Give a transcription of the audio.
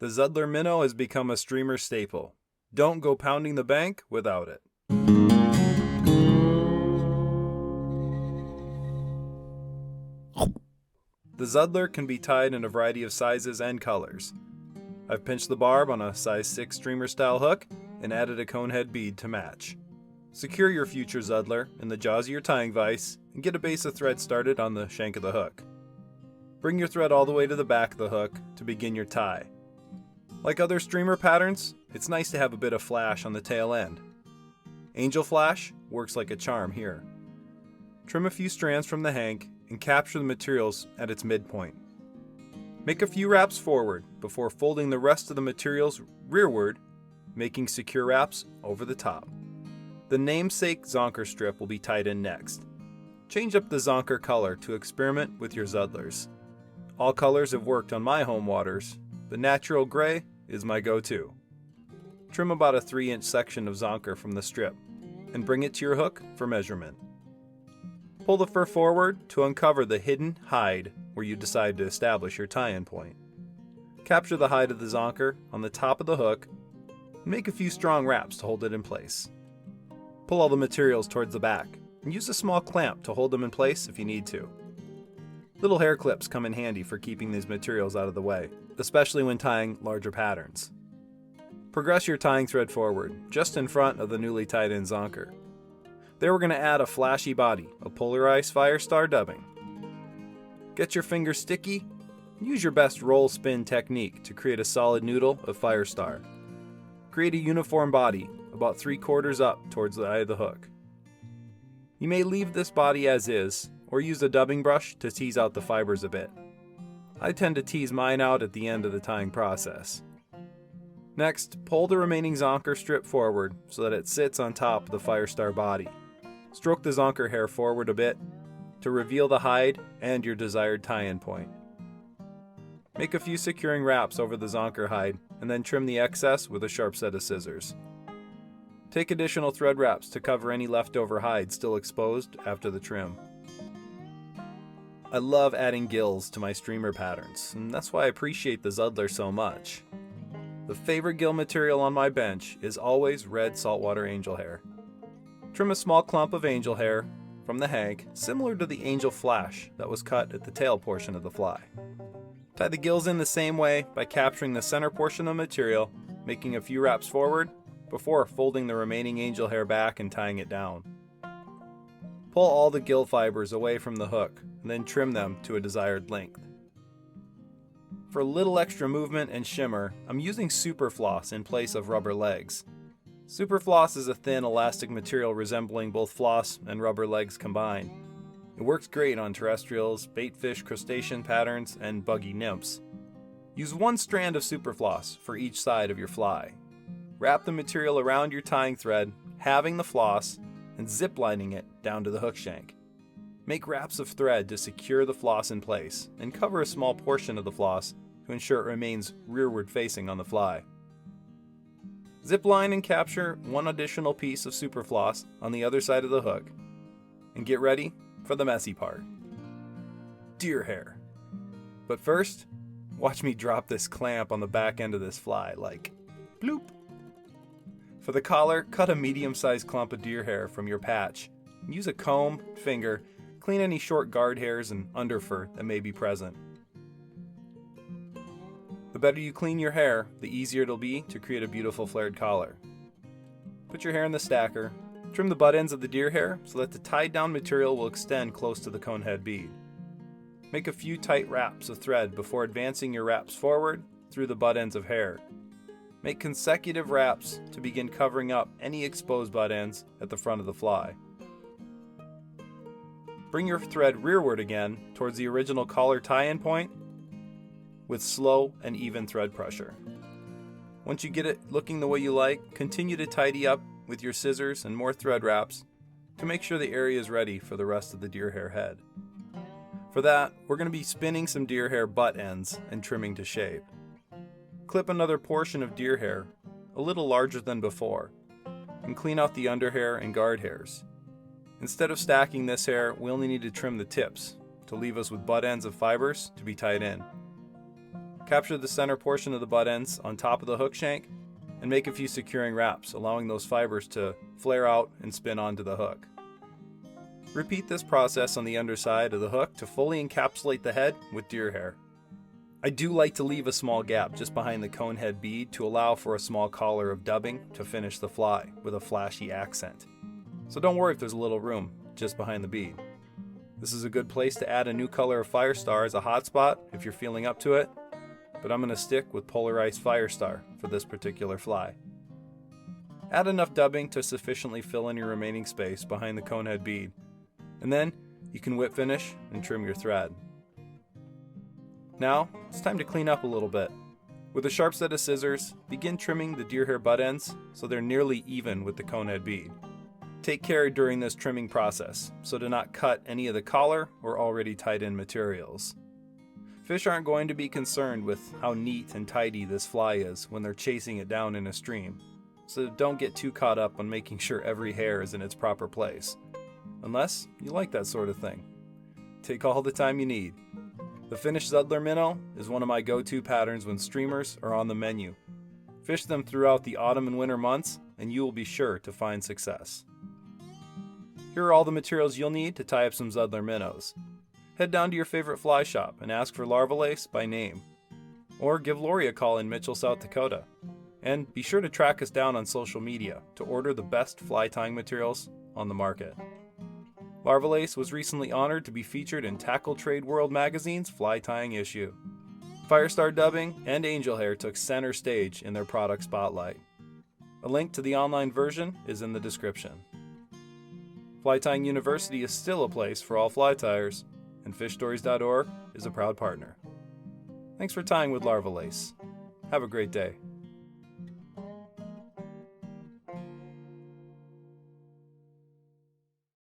The Zuddler Minnow has become a streamer staple. Don't go pounding the bank without it. The Zuddler can be tied in a variety of sizes and colors. I've pinched the barb on a size 6 streamer style hook and added a Conehead bead to match. Secure your future Zuddler in the jaws of your tying vise and get a base of thread started on the shank of the hook. Bring your thread all the way to the back of the hook to begin your tie. Like other streamer patterns, it's nice to have a bit of flash on the tail end. Angel flash works like a charm here. Trim a few strands from the hank and capture the materials at its midpoint. Make a few wraps forward before folding the rest of the materials rearward, making secure wraps over the top. The namesake Zonker strip will be tied in next. Change up the Zonker color to experiment with your Zuddlers. All colors have worked on my home waters, but natural gray is my go-to. Trim about a 3-inch section of Zonker from the strip and bring it to your hook for measurement. Pull the fur forward to uncover the hidden hide where you decide to establish your tie-in point. Capture the hide of the Zonker on the top of the hook and make a few strong wraps to hold it in place. Pull all the materials towards the back and use a small clamp to hold them in place if you need to. Little hair clips come in handy for keeping these materials out of the way, especially when tying larger patterns. Progress your tying thread forward, just in front of the newly tied in Zonker. There we're going to add a flashy body of polarized fire star dubbing. Get your fingers sticky, and use your best roll spin technique to create a solid noodle of fire star. Create a uniform body about 3/4 up towards the eye of the hook. You may leave this body as is, or use a dubbing brush to tease out the fibers a bit. I tend to tease mine out at the end of the tying process. Next, pull the remaining Zonker strip forward so that it sits on top of the Firestar body. Stroke the Zonker hair forward a bit to reveal the hide and your desired tie-in point. Make a few securing wraps over the Zonker hide and then trim the excess with a sharp set of scissors. Take additional thread wraps to cover any leftover hide still exposed after the trim. I love adding gills to my streamer patterns, and that's why I appreciate the Zuddler so much. The favorite gill material on my bench is always red saltwater angel hair. Trim a small clump of angel hair from the hank, similar to the angel flash that was cut at the tail portion of the fly. Tie the gills in the same way by capturing the center portion of the material, making a few wraps forward, before folding the remaining angel hair back and tying it down. Pull all the gill fibers away from the hook, and then trim them to a desired length. For a little extra movement and shimmer, I'm using Super Floss in place of rubber legs. Super Floss is a thin, elastic material resembling both floss and rubber legs combined. It works great on terrestrials, baitfish, crustacean patterns, and buggy nymphs. Use one strand of Super Floss for each side of your fly. Wrap the material around your tying thread, halving the floss, and ziplining it down to the hook shank. Make wraps of thread to secure the floss in place, and cover a small portion of the floss to ensure it remains rearward facing on the fly. Zip line and capture one additional piece of Super Floss on the other side of the hook, and get ready for the messy part. Deer hair. But first, watch me drop this clamp on the back end of this fly like bloop. For the collar, cut a medium-sized clump of deer hair from your patch. Use a comb, finger, clean any short guard hairs and underfur that may be present. The better you clean your hair, the easier it'll be to create a beautiful flared collar. Put your hair in the stacker, trim the butt ends of the deer hair so that the tied down material will extend close to the Conehead bead. Make a few tight wraps of thread before advancing your wraps forward through the butt ends of hair. Make consecutive wraps to begin covering up any exposed butt ends at the front of the fly. Bring your thread rearward again towards the original collar tie-in point with slow and even thread pressure. Once you get it looking the way you like, continue to tidy up with your scissors and more thread wraps to make sure the area is ready for the rest of the deer hair head. For that, we're going to be spinning some deer hair butt ends and trimming to shape. Clip another portion of deer hair, a little larger than before, and clean out the underhair and guard hairs. Instead of stacking this hair, we only need to trim the tips to leave us with butt ends of fibers to be tied in. Capture the center portion of the butt ends on top of the hook shank and make a few securing wraps, allowing those fibers to flare out and spin onto the hook. Repeat this process on the underside of the hook to fully encapsulate the head with deer hair. I do like to leave a small gap just behind the Conehead bead to allow for a small collar of dubbing to finish the fly with a flashy accent. So don't worry if there's a little room just behind the bead. This is a good place to add a new color of Firestar as a hotspot if you're feeling up to it, but I'm going to stick with polarized Firestar for this particular fly. Add enough dubbing to sufficiently fill in your remaining space behind the Conehead bead, and then you can whip finish and trim your thread. Now, it's time to clean up a little bit. With a sharp set of scissors, begin trimming the deer hair butt ends so they're nearly even with the Conehead bead. Take care during this trimming process so to not cut any of the collar or already tied in materials. Fish aren't going to be concerned with how neat and tidy this fly is when they're chasing it down in a stream, so don't get too caught up on making sure every hair is in its proper place, unless you like that sort of thing. Take all the time you need. The finished Zuddler Minnow is one of my go-to patterns when streamers are on the menu. Fish them throughout the autumn and winter months, and you will be sure to find success. Here are all the materials you'll need to tie up some Zuddler Minnows. Head down to your favorite fly shop and ask for Larva Lace by name. Or give Lori a call in Mitchell, South Dakota. And be sure to track us down on social media to order the best fly tying materials on the market. Larva Lace was recently honored to be featured in Tackle Trade World magazine's fly tying issue. Firestar dubbing and angel hair took center stage in their product spotlight. A link to the online version is in the description. Fly Tying University is still a place for all fly tyers, and fishstories.org is a proud partner. Thanks for tying with Larva Lace. Have a great day.